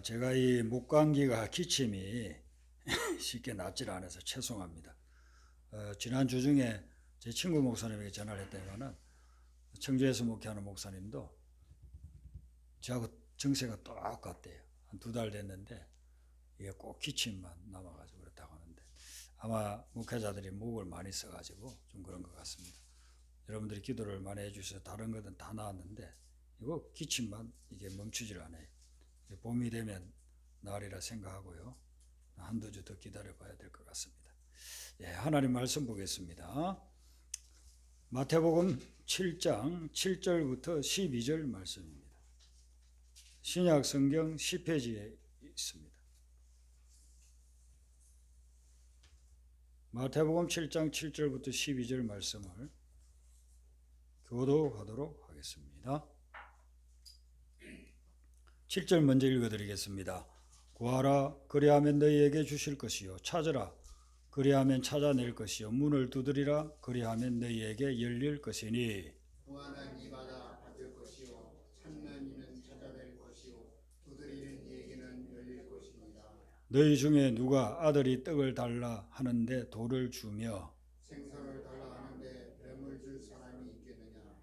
제가 이 목감기가 기침이 쉽게 낫질 않아서 죄송합니다. 지난 주 중에 제 친구 목사님에게 전화를 했더니만은 청주에서 목회하는 목사님도 저하고 증세가 똑같대요. 한 2달 됐는데 이게 꼭 기침만 남아가지고 그렇다고 하는데 아마 목회자들이 목을 많이 써가지고 좀 그런 것 같습니다. 여러분들이 기도를 많이 해주셔서 다른 것은 다 나았는데 이거 기침만 이게 멈추질 않아요. 봄이 되면 나으리라 생각하고요. 한두 주 더 기다려 봐야 될 것 같습니다. 예, 하나님 말씀 보겠습니다. 마태복음 7장 7절부터 12절 말씀입니다. 신약 성경 10페이지에 있습니다. 마태복음 7장 7절부터 12절 말씀을 교독하도록 하겠습니다. 7절 먼저 읽어드리겠습니다. 구하라 그리하면 너희에게 주실 것이요 찾으라 그리하면 찾아낼 것이요 문을 두드리라 그리하면 너희에게 열릴 것이니 구하는 이마다 받을 것이요 찾는 이는 찾아낼 것이요 두드리는 이에게는 열릴 것입니다. 너희 중에 누가 아들이 떡을 달라 하는데 돌을 주며 생선을 달라 하는데 뱀을 줄 사람이 있겠느냐.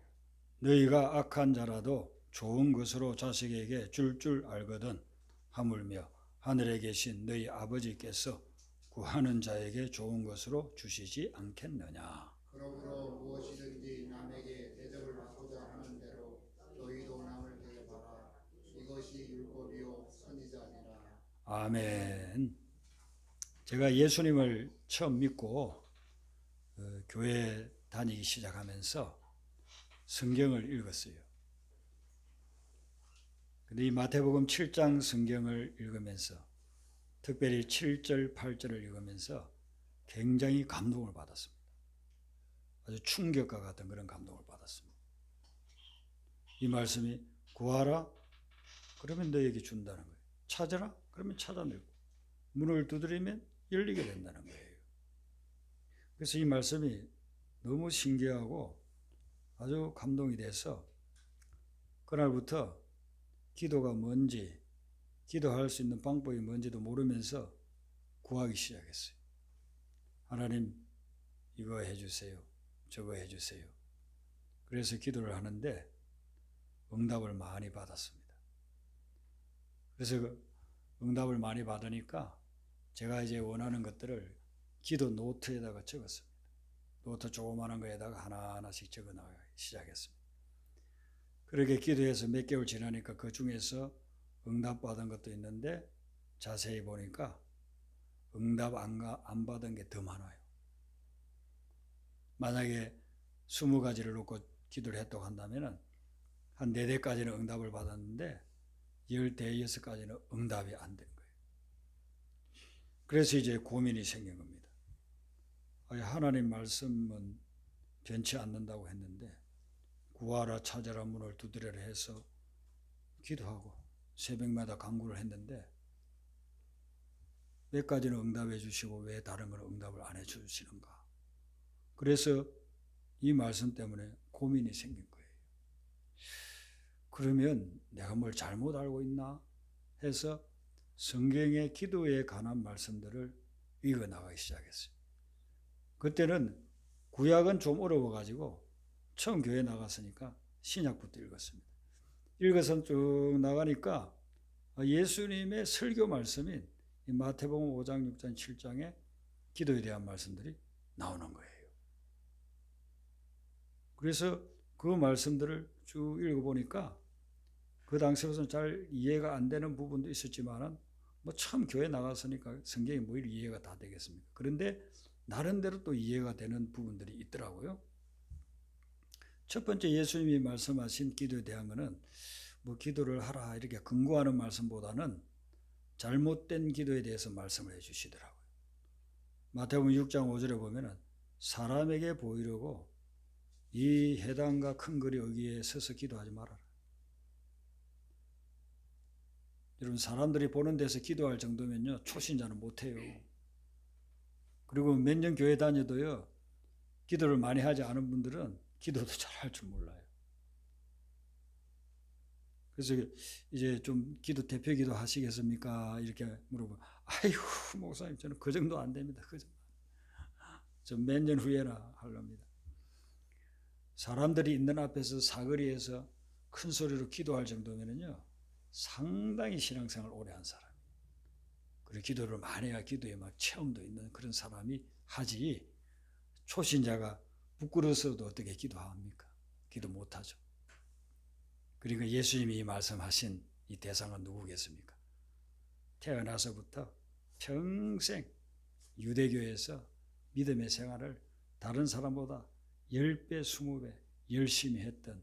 너희가 악한 자라도 좋은 것으로 자식에게 줄 알거든 하물며 하늘에 계신 너희 아버지께서 구하는 자에게 좋은 것으로 주시지 않겠느냐. 그러므로 무엇이든지 남에게 대접을 받고자 하는 대로 너희도 남을 대접하라. 이것이 율법이요 선지자니라. 아멘. 제가 예수님을 처음 믿고 교회 다니기 시작하면서 성경을 읽었어요. 근데 이 마태복음 7장 성경을 읽으면서 특별히 7절, 8절을 읽으면서 굉장히 감동을 받았습니다. 아주 충격과 같은 그런 감동을 받았습니다. 이 말씀이 구하라 그러면 너에게 준다는 거예요. 찾으라 그러면 찾아내고 문을 두드리면 열리게 된다는 거예요. 그래서 이 말씀이 너무 신기하고 아주 감동이 돼서 그날부터 기도가 뭔지 기도할 수 있는 방법이 뭔지도 모르면서 구하기 시작했어요. 하나님 이거 해주세요. 저거 해주세요. 그래서 기도를 하는데 응답을 많이 받았습니다. 그래서 그 응답을 많이 받으니까 제가 이제 원하는 것들을 기도 노트에다가 적었습니다. 노트 조그마한 거에다가 하나하나씩 적어 나가기 시작했습니다. 그렇게 기도해서 몇 개월 지나니까 그 중에서 응답받은 것도 있는데 자세히 보니까 응답 안 받은 게 더 많아요. 만약에 20가지를 놓고 기도를 했다고 한다면 한 4대까지는 응답을 받았는데 15가지는 응답이 안 된 거예요. 그래서 이제 고민이 생긴 겁니다. 하나님 말씀은 변치 않는다고 했는데 구하라 찾아라 문을 두드려라 해서 기도하고 새벽마다 간구를 했는데 몇 가지는 응답해 주시고 왜 다른 건 응답을 안 해 주시는가. 그래서 이 말씀 때문에 고민이 생긴 거예요. 그러면 내가 뭘 잘못 알고 있나 해서 성경의 기도에 관한 말씀들을 읽어 나가기 시작했어요. 그때는 구약은 좀 어려워가지고 처음 교회 나갔으니까 신약부터 읽었습니다. 읽어서 쭉 나가니까 예수님의 설교 말씀인 마태복음 5장, 6장, 7장에 기도에 대한 말씀들이 나오는 거예요. 그래서 그 말씀들을 쭉 읽어보니까 그 당시로서는 잘 이해가 안 되는 부분도 있었지만은 뭐 처음 교회 나갔으니까 성경이 뭐 이해가 다 되겠습니까? 그런데 나름대로 또 이해가 되는 부분들이 있더라고요. 첫 번째 예수님이 말씀하신 기도에 대한 거는 뭐 기도를 하라 이렇게 근거하는 말씀보다는 잘못된 기도에 대해서 말씀을 해주시더라고요. 마태복음 6장 5절에 보면은 사람에게 보이려고 이 해당과 큰 글이 여기에 서서 기도하지 말아라. 여러분 사람들이 보는 데서 기도할 정도면요 초신자는 못해요. 그리고 몇 년 교회 다녀도요 기도를 많이 하지 않은 분들은 기도도 잘 할 줄 몰라요. 그래서 이제 좀 기도 대표 기도 하시겠습니까? 이렇게 물어보. 아이고 목사님 저는 그 정도 안 됩니다. 그 정도. 좀 몇 년 후에나 하렵니다. 사람들이 있는 앞에서 사거리에서 큰 소리로 기도할 정도면은요 상당히 신앙생활 오래 한 사람. 그리고 기도를 많이 해야 기도에 막 체험도 있는 그런 사람이 하지. 초신자가 부끄러워서도 어떻게 기도합니까? 기도 못하죠. 그러니까 예수님이 말씀하신 이 대상은 누구겠습니까? 태어나서부터 평생 유대교에서 믿음의 생활을 다른 사람보다 10배, 20배 열심히 했던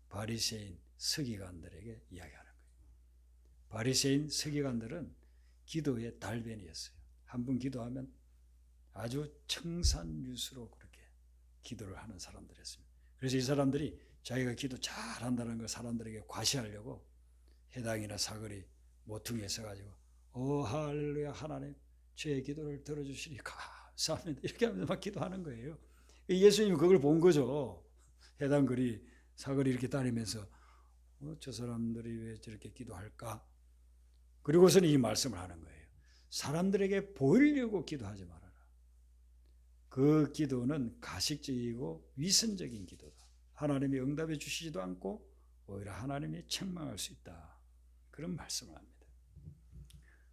바리새인 서기관들에게 이야기하는 거예요. 바리새인 서기관들은 기도의 달변이었어요. 한 번 기도하면 아주 청산유수로 그렇게 기도를 하는 사람들이었습니다. 그래서 이 사람들이 자기가 기도 잘한다는 걸 사람들에게 과시하려고 해당이나 사거리 모퉁이에 서가지고 할렐루야 하나님 제 기도를 들어주시니 감사합니다 이렇게 하면서 막 기도하는 거예요. 예수님이 그걸 본 거죠. 해당거리 사거리 이렇게 다니면서 저 사람들이 왜 저렇게 기도할까? 그리고서는 이 말씀을 하는 거예요. 사람들에게 보이려고 기도하지 말아라. 그 기도는 가식적이고 위선적인 기도다. 하나님이 응답해 주시지도 않고 오히려 하나님이 책망할 수 있다. 그런 말씀을 합니다.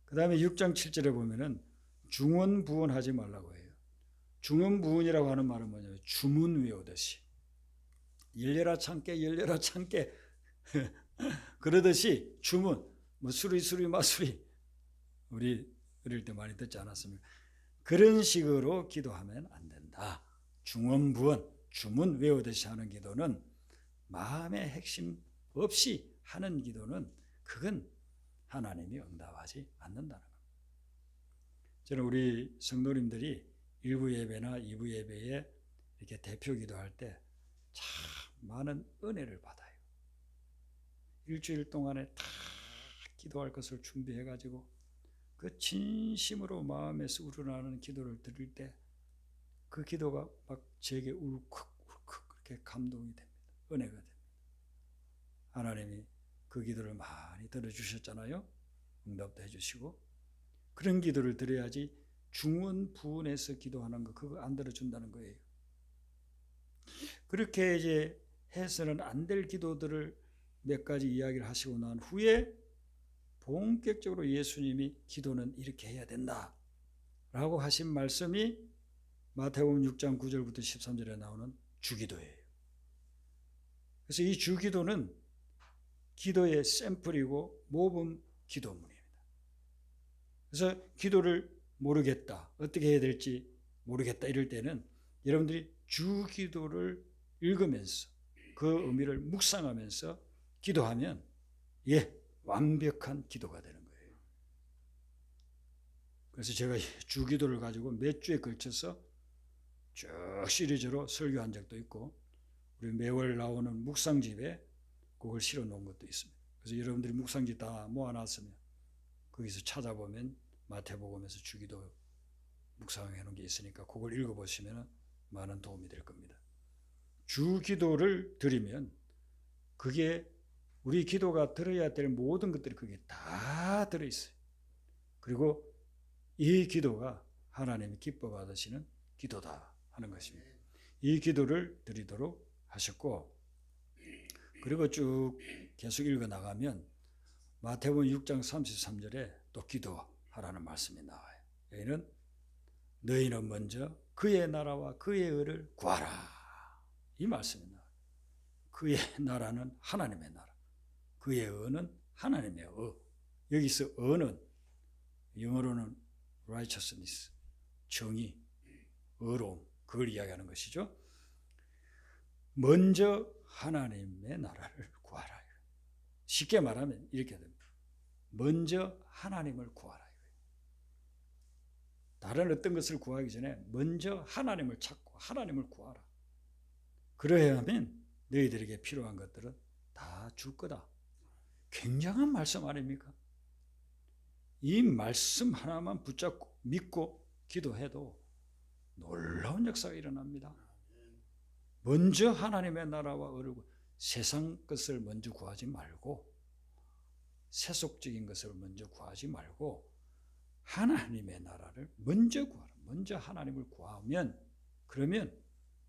그 다음에 6장 7절에 보면은 중언부언하지 말라고 해요. 중언부언이라고 하는 말은 뭐냐면 주문 외우듯이 열려라 참깨 열려라 참깨 그러듯이 주문 뭐 수리 마수리 우리 어릴 때 많이 듣지 않았습니까? 그런 식으로 기도하면 안 된다. 중언부언 주문 외우듯이 하는 기도는 마음의 핵심 없이 하는 기도는 그건 하나님이 응답하지 않는다는 겁니다. 저는 우리 성도님들이 1부 예배나 2부 예배에 이렇게 대표 기도할 때 참 많은 은혜를 받아요. 일주일 동안에 다 기도할 것을 준비해가지고 그 진심으로 마음에서 우러나는 기도를 드릴 때 그 기도가 막 제게 울컥 그렇게 감동이 됩니다. 은혜가 됩니다. 하나님이 그 기도를 많이 들어주셨잖아요. 응답도 해주시고 그런 기도를 드려야지 중언부언해서 기도하는 거 그거 안 들어준다는 거예요. 그렇게 이제 해서는 안 될 기도들을 몇 가지 이야기를 하시고 난 후에 본격적으로 예수님이 기도는 이렇게 해야 된다 라고 하신 말씀이 마태복음 6장 9절부터 13절에 나오는 주기도예요. 그래서 이 주기도는 기도의 샘플이고 모범 기도문입니다. 그래서 기도를 모르겠다, 어떻게 해야 될지 모르겠다 이럴 때는 여러분들이 주기도를 읽으면서 그 의미를 묵상하면서 기도하면 완벽한 기도가 되는 거예요. 그래서 제가 주기도를 가지고 몇 주에 걸쳐서 쭉 시리즈로 설교한 적도 있고 우리 매월 나오는 묵상집에 그걸 실어 놓은 것도 있습니다. 그래서 여러분들이 묵상집 다 모아놨으면 거기서 찾아보면 마태복음에서 주기도 묵상해 놓은 게 있으니까 그걸 읽어보시면 많은 도움이 될 겁니다. 주기도를 드리면 그게 우리 기도가 들어야 될 모든 것들이 그게 다 들어있어요. 그리고 이 기도가 하나님이 기뻐 받으시는 기도다 하는 것입니다. 이 기도를 드리도록 하셨고 그리고 쭉 계속 읽어 나가면 마태복음 6장 33절에 또 기도하라는 말씀이 나와요. 여기는 너희는 먼저 그의 나라와 그의 의를 구하라 이 말씀이 나와요. 그의 나라는 하나님의 나라, 그의 의는 하나님의 의. 여기서 의는 영어로는 righteousness, 정의, 의로움 그걸 이야기하는 것이죠. 먼저 하나님의 나라를 구하라. 쉽게 말하면 이렇게 됩니다. 먼저 하나님을 구하라. 다른 어떤 것을 구하기 전에 먼저 하나님을 찾고 하나님을 구하라. 그러해야 하면 너희들에게 필요한 것들은 다 줄 거다. 굉장한 말씀 아닙니까? 이 말씀 하나만 붙잡고 믿고 기도해도 놀라운 역사가 일어납니다. 먼저 하나님의 나라와 의를 세상 것을 먼저 구하지 말고 세속적인 것을 먼저 구하지 말고 하나님의 나라를 먼저 구하라. 먼저 하나님을 구하면 그러면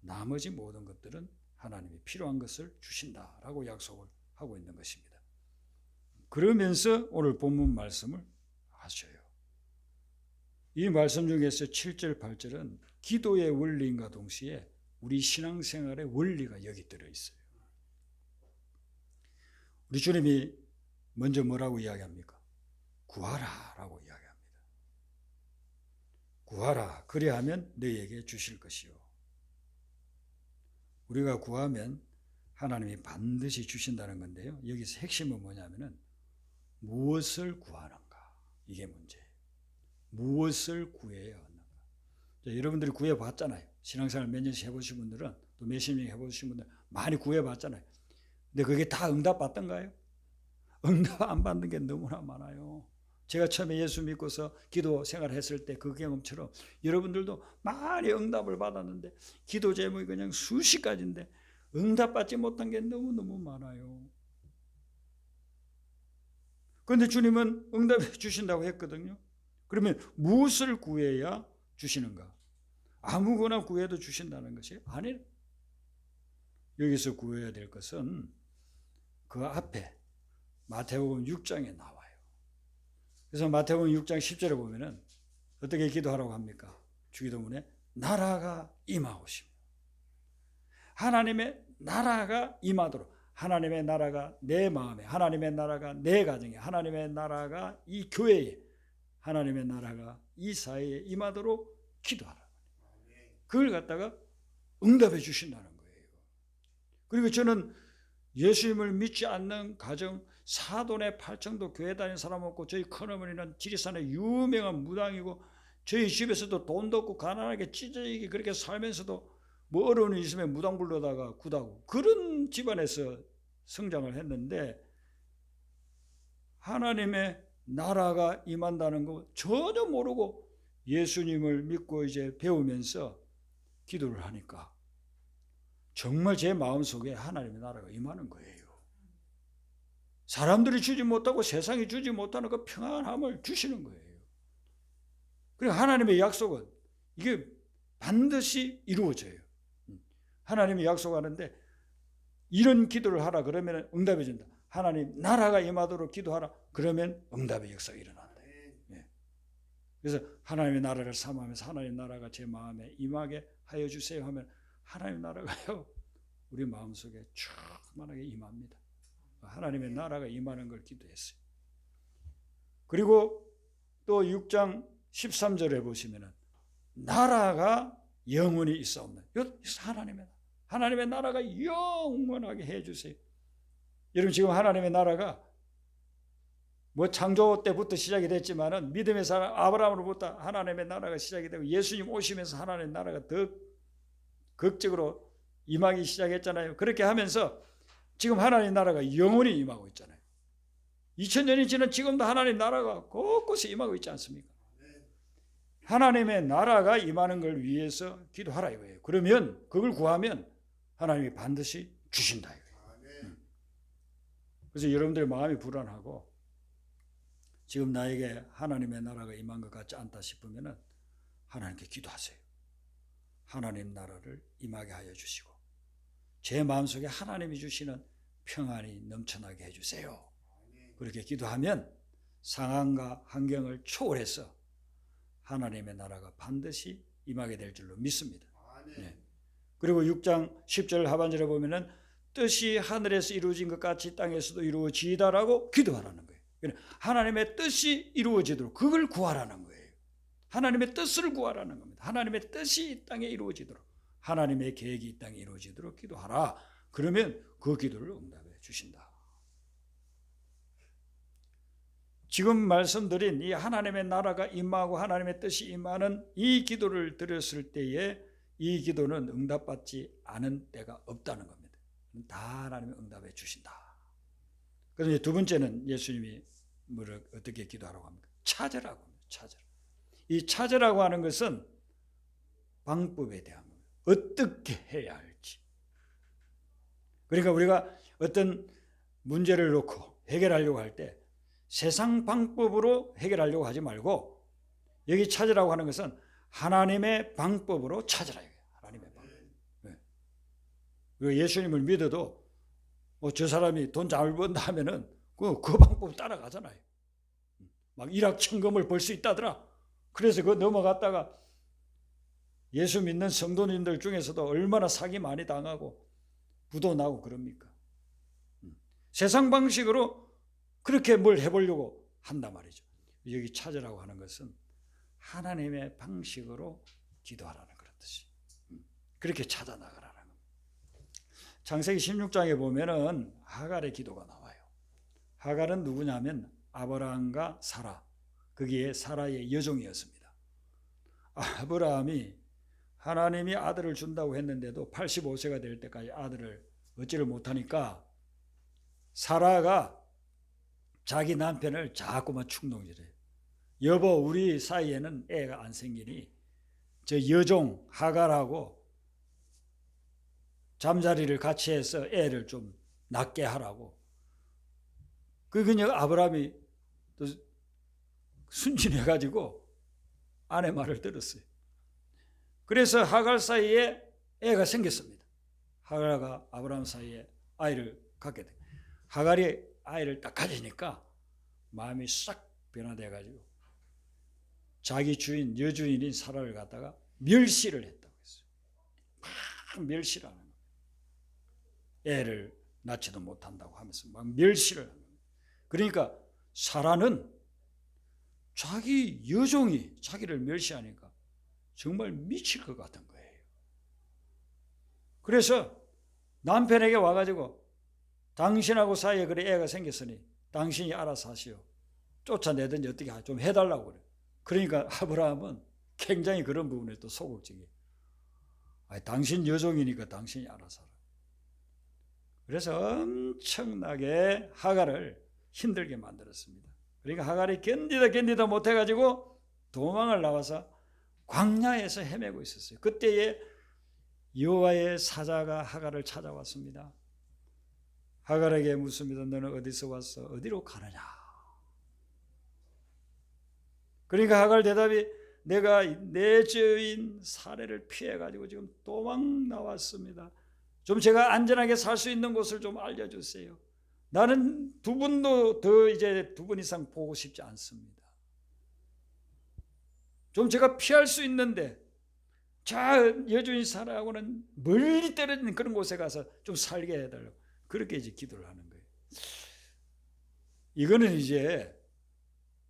나머지 모든 것들은 하나님이 필요한 것을 주신다라고 약속을 하고 있는 것입니다. 그러면서 오늘 본문 말씀을 하셔요. 이 말씀 중에서 7절, 8절은 기도의 원리인가 동시에 우리 신앙생활의 원리가 여기 들어있어요. 우리 주님이 먼저 뭐라고 이야기합니까? 구하라라고 이야기합니다. 구하라, 그리하면 너희에게 주실 것이요. 우리가 구하면 하나님이 반드시 주신다는 건데요. 여기서 핵심은 뭐냐면은 무엇을 구하는가, 이게 문제예요. 무엇을 구해야 하는가. 여러분들이 구해봤잖아요. 신앙생활 몇 년씩 해보신 분들은, 또 몇십 년 해보신 분들 많이 구해봤잖아요. 근데 그게 다 응답받던가요? 응답 안 받는 게 너무나 많아요. 제가 처음에 예수 믿고서 기도 생활했을 때 그 경험처럼 여러분들도 많이 응답을 받았는데 기도 제목이 그냥 수십 가지인데 응답받지 못한 게 너무너무 많아요. 그런데 주님은 응답해 주신다고 했거든요. 그러면 무엇을 구해야 주시는가? 아무거나 구해도 주신다는 것이 아니에요. 여기서 구해야 될 것은 그 앞에 마태복음 6장에 나와요. 그래서 마태복음 6장 10절에 보면은 어떻게 기도하라고 합니까? 주기도문에 나라가 임하오시며, 하나님의 나라가 임하도록, 하나님의 나라가 내 마음에, 하나님의 나라가 내 가정에, 하나님의 나라가 이 교회에, 하나님의 나라가 이 사회에 임하도록 기도하라. 그걸 갖다가 응답해 주신다는 거예요. 그리고 저는 예수님을 믿지 않는 가정, 사돈의 팔청도 교회 다니는 사람 없고, 저희 큰어머니는 지리산의 유명한 무당이고, 저희 집에서도 돈도 없고 가난하게 찢어지게 그렇게 살면서도 뭐 어려운 일 있으면 무당 불러다가 구다고, 그런 집안에서 성장을 했는데 하나님의 나라가 임한다는 거 전혀 모르고 예수님을 믿고 이제 배우면서 기도를 하니까 정말 제 마음속에 하나님의 나라가 임하는 거예요. 사람들이 주지 못하고 세상이 주지 못하는 그 평안함을 주시는 거예요. 그리고 하나님의 약속은 이게 반드시 이루어져요. 하나님이 약속하는데 이런 기도를 하라 그러면 응답해 준다. 하나님 나라가 임하도록 기도하라 그러면 응답의 역사가 일어난다. 예. 그래서 하나님의 나라를 사모하면서 하나님 나라가 제 마음에 임하게 하여 주세요 하면 하나님 나라가요 우리 마음속에 충만하게 임합니다. 하나님의 나라가 임하는 걸 기도했어요. 그리고 또 6장 13절에 보시면은 나라가 영원히 있사옵나니, 하나님의 나라가 영원하게 해주세요. 여러분 지금 하나님의 나라가 뭐 창조 때부터 시작이 됐지만은 믿음의 사람 아브라함으로부터 하나님의 나라가 시작이 되고 예수님 오시면서 하나님의 나라가 더 극적으로 임하기 시작했잖아요. 그렇게 하면서 지금 하나님의 나라가 영원히 임하고 있잖아요. 2000년이 지난 지금도 하나님의 나라가 곳곳에 임하고 있지 않습니까? 하나님의 나라가 임하는 걸 위해서 기도하라 이거예요. 그러면 그걸 구하면 하나님이 반드시 주신다 이거예요. 그래서 여러분들의 마음이 불안하고 지금 나에게 하나님의 나라가 임한 것 같지 않다 싶으면 하나님께 기도하세요. 하나님 나라를 임하게 하여 주시고 제 마음속에 하나님이 주시는 평안이 넘쳐나게 해주세요. 그렇게 기도하면 상황과 환경을 초월해서 하나님의 나라가 반드시 임하게 될 줄로 믿습니다. 네. 그리고 6장 10절 하반절에 보면은 뜻이 하늘에서 이루어진 것 같이 땅에서도 이루어지다라고 기도하라는 거예요. 하나님의 뜻이 이루어지도록 그걸 구하라는 거예요. 하나님의 뜻을 구하라는 겁니다. 하나님의 뜻이 이 땅에 이루어지도록, 하나님의 계획이 이 땅에 이루어지도록 기도하라. 그러면 그 기도를 응답해 주신다. 지금 말씀드린 이 하나님의 나라가 임하고 하나님의 뜻이 임하는 이 기도를 드렸을 때에 이 기도는 응답받지 않은 때가 없다는 겁니다. 다 하나님이 응답해 주신다. 그래서 두 번째는 예수님이 어떻게 기도하라고 합니까? 찾으라고 합니다. 찾으라. 이 찾으라고 하는 것은 방법에 대한 겁니다. 어떻게 해야 할지. 그러니까 우리가 어떤 문제를 놓고 해결하려고 할 때 세상 방법으로 해결하려고 하지 말고 여기 찾으라고 하는 것은 하나님의 방법으로 찾으라. 하나님의 방법. 네. 예수님을 믿어도 저 사람이 돈 잘 번다 하면은 그 방법 따라가잖아요. 막 일확천금을 벌 수 있다더라. 그래서 그거 넘어갔다가 예수 믿는 성도님들 중에서도 얼마나 사기 많이 당하고 부도 나고 그럽니까? 세상 방식으로 그렇게 뭘 해보려고 한단 말이죠. 여기 찾으라고 하는 것은 하나님의 방식으로 기도하라는 그런 뜻이. 그렇게 찾아 나가라는 겁니다. 창세기 16장에 보면은 하갈의 기도가 나와요. 하갈은 누구냐면 아브라함과 사라, 거기에 사라의 여종이었습니다. 아브라함이 하나님이 아들을 준다고 했는데도 85세가 될 때까지 아들을 얻지를 못하니까 사라가 자기 남편을 자꾸만 충동질해요. 여보, 우리 사이에는 애가 안 생기니 저 여종 하갈하고 잠자리를 같이 해서 애를 좀 낳게 하라고. 그냥 아브라함이 또 순진해가지고 아내 말을 들었어요. 그래서 하갈 사이에 애가 생겼습니다. 하갈과 아브라함 사이에 아이를 갖게 돼. 하갈이 아이를 딱 가지니까 마음이 싹 변화돼가지고 자기 주인, 여주인인 사라를 갖다가 멸시를 했다고 했어요. 막 멸시를 하는 거예요. 애를 낳지도 못한다고 하면서 막 멸시를 하는 거예요. 그러니까 사라는 자기 여종이 자기를 멸시하니까 정말 미칠 것 같은 거예요. 그래서 남편에게 와가지고 당신하고 사이에 그래 애가 생겼으니 당신이 알아서 하시오. 쫓아내든지 어떻게 좀 해달라고 그래. 그러니까 아브라함은 굉장히 그런 부분에 또 소극적이에요. 당신 여종이니까 당신이 알아서 하라. 그래서 엄청나게 하갈을 힘들게 만들었습니다. 그러니까 하갈이 견디다 못해가지고 도망을 나와서 광야에서 헤매고 있었어요. 그때에 여호와의 사자가 하갈을 찾아왔습니다. 하갈에게 묻습니다. 너는 어디서 왔어? 어디로 가느냐? 그러니까 하갈 대답이 내가 내 주인 사례를 피해가지고 지금 도망 나왔습니다. 좀 제가 안전하게 살 수 있는 곳을 좀 알려주세요. 나는 두 분도 더 이제 두 분 이상 보고 싶지 않습니다. 좀 제가 피할 수 있는데 자 여주인 사라하고는 멀리 떨어진 그런 곳에 가서 좀 살게 해달라고 그렇게 이제 기도를 하는 거예요. 이거는 이제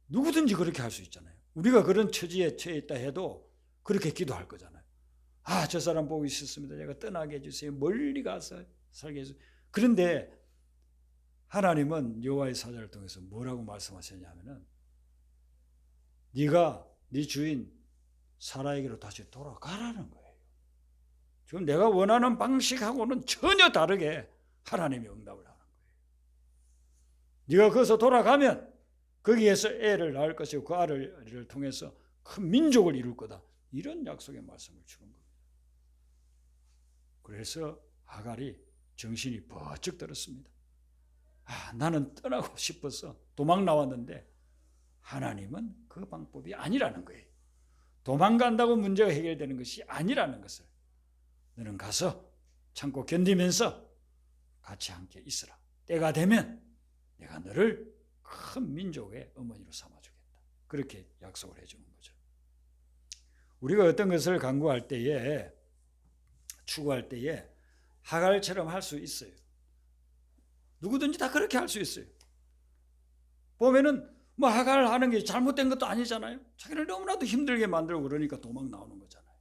누구든지 그렇게 할 수 있잖아요. 우리가 그런 처지에 처해 있다 해도 그렇게 기도할 거잖아요. 저 사람 보고 싶습니다. 제가 떠나게 해주세요. 멀리 가서 살게 해주세요. 그런데 하나님은 여호와의 사자를 통해서 뭐라고 말씀하셨냐면은 네가 네 주인 사라에게로 다시 돌아가라는 거예요. 지금 내가 원하는 방식하고는 전혀 다르게 하나님이 응답을 하는 거예요. 네가 거기서 돌아가면 거기에서 애를 낳을 것이고 그 아들을 통해서 큰 민족을 이룰 거다. 이런 약속의 말씀을 주는 겁니다. 그래서 하갈이 정신이 번쩍 들었습니다. 나는 떠나고 싶어서 도망 나왔는데 하나님은 그 방법이 아니라는 거예요. 도망간다고 문제가 해결되는 것이 아니라는 것을 너는 가서 참고 견디면서 같이 함께 있으라. 때가 되면 내가 너를 큰 민족의 어머니로 삼아주겠다. 그렇게 약속을 해주는 거죠. 우리가 어떤 것을 강구할 때에 추구할 때에 하갈처럼 할 수 있어요. 누구든지 다 그렇게 할 수 있어요. 보면은 하갈 하는 게 잘못된 것도 아니잖아요. 자기를 너무나도 힘들게 만들고 그러니까 도망 나오는 거잖아요.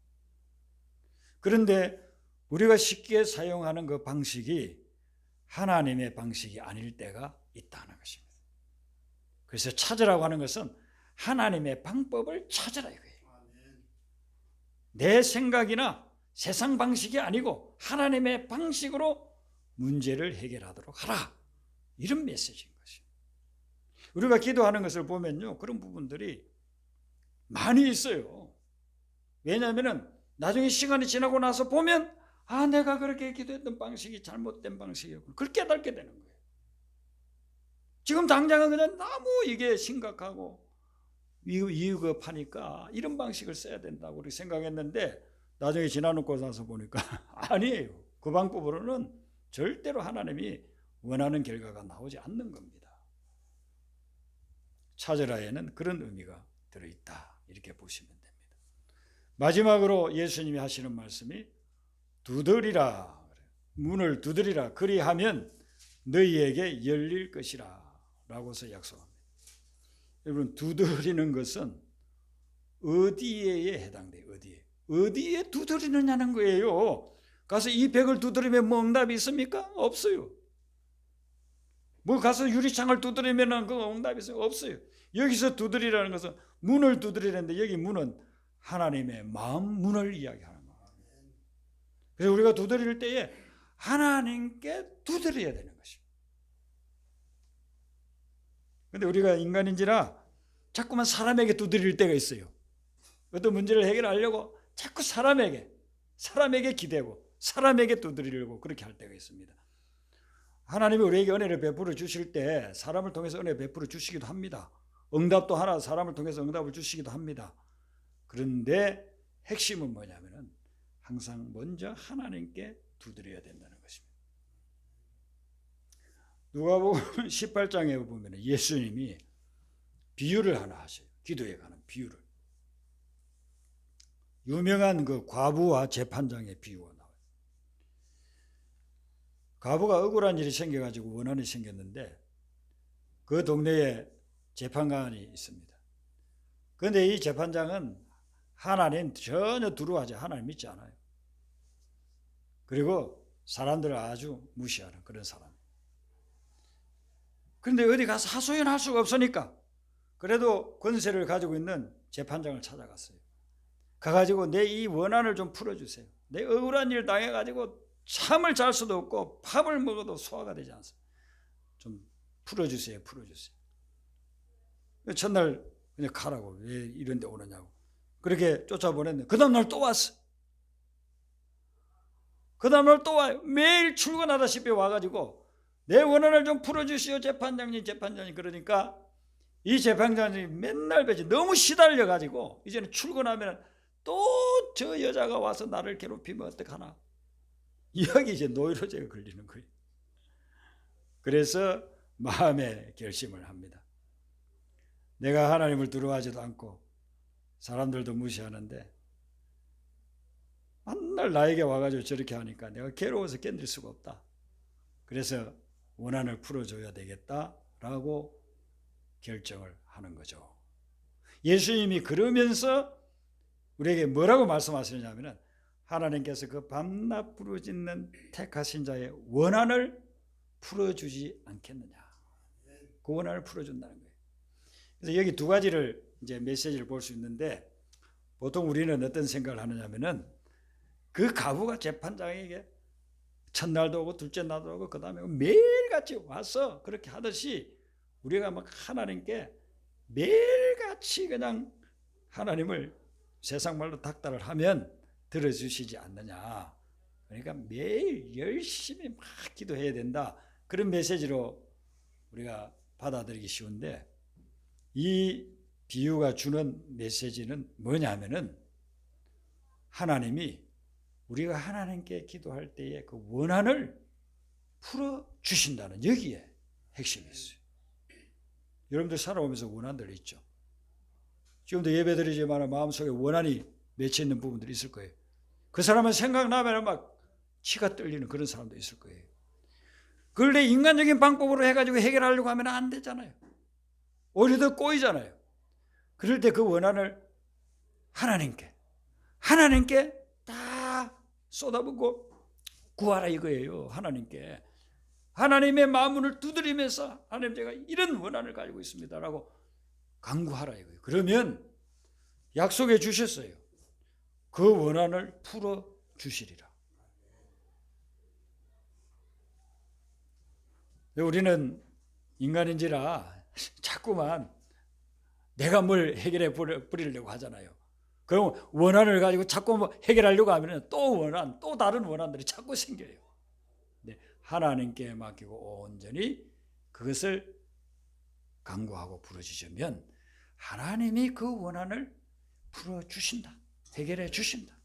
그런데 우리가 쉽게 사용하는 그 방식이 하나님의 방식이 아닐 때가 있다는 것입니다. 그래서 찾으라고 하는 것은 하나님의 방법을 찾으라 이거예요. 내 생각이나 세상 방식이 아니고 하나님의 방식으로 문제를 해결하도록 하라. 이런 메시지인 것이에요. 우리가 기도하는 것을 보면요, 그런 부분들이 많이 있어요. 왜냐하면 나중에 시간이 지나고 나서 보면 내가 그렇게 기도했던 방식이 잘못된 방식이었구나. 그걸 깨닫게 되는 거예요. 지금 당장은 그냥 너무 이게 심각하고 위급하니까 이런 방식을 써야 된다고 그렇게 생각했는데 나중에 지나놓고 나서 보니까 아니에요. 그 방법으로는 절대로 하나님이 원하는 결과가 나오지 않는 겁니다. 찾으라에는 그런 의미가 들어있다 이렇게 보시면 됩니다. 마지막으로 예수님이 하시는 말씀이 두드리라, 문을 두드리라, 그리하면 너희에게 열릴 것이라 라고서 약속합니다. 여러분, 두드리는 것은 어디에 해당돼요? 어디에 두드리느냐는 거예요. 가서 이 벽을 두드리면 뭐 응답이 있습니까? 없어요. 뭐 가서 유리창을 두드리면 그 응답이 있어요? 없어요. 여기서 두드리라는 것은 문을 두드리는데 여기 문은 하나님의 마음 문을 이야기하는 거예요. 그래서 우리가 두드릴 때에 하나님께 두드려야 되는 것입니다. 그런데 우리가 인간인지라 자꾸만 사람에게 두드릴 때가 있어요. 어떤 문제를 해결하려고 자꾸 사람에게 기대고 사람에게 두드리려고 그렇게 할 때가 있습니다. 하나님이 우리에게 은혜를 베풀어 주실 때 사람을 통해서 은혜 베풀어 주시기도 합니다. 응답도 하나 사람을 통해서 응답을 주시기도 합니다. 그런데 핵심은 뭐냐면은 항상 먼저 하나님께 두드려야 된다는 것입니다. 누가복음 18장에 보면 예수님이 비유를 하나 하셔요. 기도에 관한 비유를. 유명한 그 과부와 재판장의 비유가 나와요. 과부가 억울한 일이 생겨가지고 원한이 생겼는데 그 동네에 재판관이 있습니다. 그런데 이 재판장은 하나님 전혀 두려워하지, 하나님 믿지 않아요. 그리고 사람들을 아주 무시하는 그런 사람. 그런데 어디 가서 하소연할 수가 없으니까 그래도 권세를 가지고 있는 재판장을 찾아갔어요. 가가지고 내 이 원한을 좀 풀어주세요. 내 억울한 일 당해가지고 잠을 잘 수도 없고 밥을 먹어도 소화가 되지 않습니다. 좀 풀어주세요. 첫날 그냥 가라고, 왜 이런 데 오느냐고 그렇게 쫓아보냈는데 그 다음날 또 왔어. 그 다음날 또 와요. 매일 출근하다시피 와가지고 내 원한을 좀 풀어주시오 재판장님. 그러니까 이 재판장님이 맨날 뵈지 너무 시달려가지고 이제는 출근하면 또 저 여자가 와서 나를 괴롭히면 어떡하나, 여기 이제 노이로제가 걸리는 거예요. 그래서 마음에 결심을 합니다. 내가 하나님을 두려워하지도 않고 사람들도 무시하는데 맨날 나에게 와가지고 저렇게 하니까 내가 괴로워서 견딜 수가 없다. 그래서 원한을 풀어줘야 되겠다라고 결정을 하는 거죠. 예수님이 그러면서 우리에게 뭐라고 말씀하시느냐면 하나님께서 그 밤낮 부르짖는 택하신 자의 원한을 풀어주지 않겠느냐. 그 원한을 풀어준다는 거예요. 그래서 여기 두 가지를 이제 메시지를 볼 수 있는데 보통 우리는 어떤 생각을 하느냐면은 그 가부가 재판장에게 첫날도 오고 둘째 날도 오고 그 다음에 매일같이 와서 그렇게 하듯이 우리가 막 하나님께 매일같이 그냥 하나님을 세상 말로 닥달을 하면 들어주시지 않느냐. 그러니까 매일 열심히 막 기도해야 된다. 그런 메시지로 우리가 받아들이기 쉬운데 이 비유가 주는 메시지는 뭐냐면은 하나님이 우리가 하나님께 기도할 때에 그 원한을 풀어주신다는 여기에 핵심이 있어요. 여러분들 살아오면서 원한들 있죠. 지금도 예배드리지만 마음속에 원한이 맺혀 있는 부분들이 있을 거예요. 그 사람은 생각나면 막 치가 떨리는 그런 사람도 있을 거예요. 그걸 내 인간적인 방법으로 해가지고 해결하려고 하면 안 되잖아요. 오히려 더 꼬이잖아요. 그럴 때 그 원한을 하나님께 다 쏟아붓고 구하라 이거예요. 하나님께. 하나님의 마음문을 두드리면서 하나님 제가 이런 원한을 가지고 있습니다라고 간구하라 이거예요. 그러면 약속해 주셨어요. 그 원한을 풀어 주시리라. 우리는 인간인지라 자꾸만 내가 뭘 해결해 버리려고 하잖아요. 그럼 원한을 가지고 자꾸 뭐 해결하려고 하면 또 다른 원한들이 자꾸 생겨요. 네, 하나님께 맡기고 온전히 그것을 간구하고 부르짖으면 하나님이 그 원한을 풀어주신다. 해결해 주신다.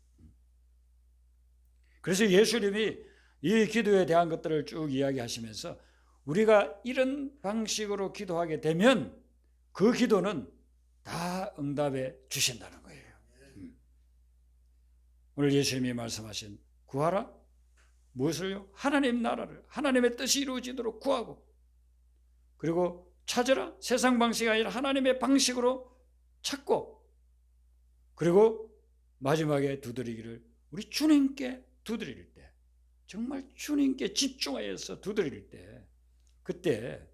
그래서 예수님이 이 기도에 대한 것들을 쭉 이야기하시면서 우리가 이런 방식으로 기도하게 되면 그 기도는 다 응답해 주신다는 거예요. 오늘 예수님이 말씀하신 구하라? 무엇을요? 하나님 나라를, 하나님의 뜻이 이루어지도록 구하고, 그리고 찾으라? 세상 방식이 아니라 하나님의 방식으로 찾고, 그리고 마지막에 두드리기를 우리 주님께 두드릴 때, 정말 주님께 집중하여서 두드릴 때, 그때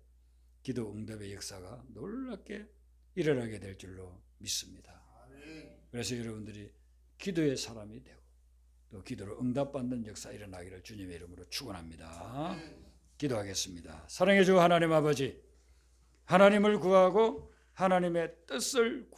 기도 응답의 역사가 놀랍게 일어나게 될 줄로 믿습니다. 그래서 여러분들이 기도의 사람이 되고 또 기도를 응답받는 역사 일어나기를 주님의 이름으로 축원합니다. 기도하겠습니다. 사랑해 주 하나님 아버지, 하나님을 구하고 하나님의 뜻을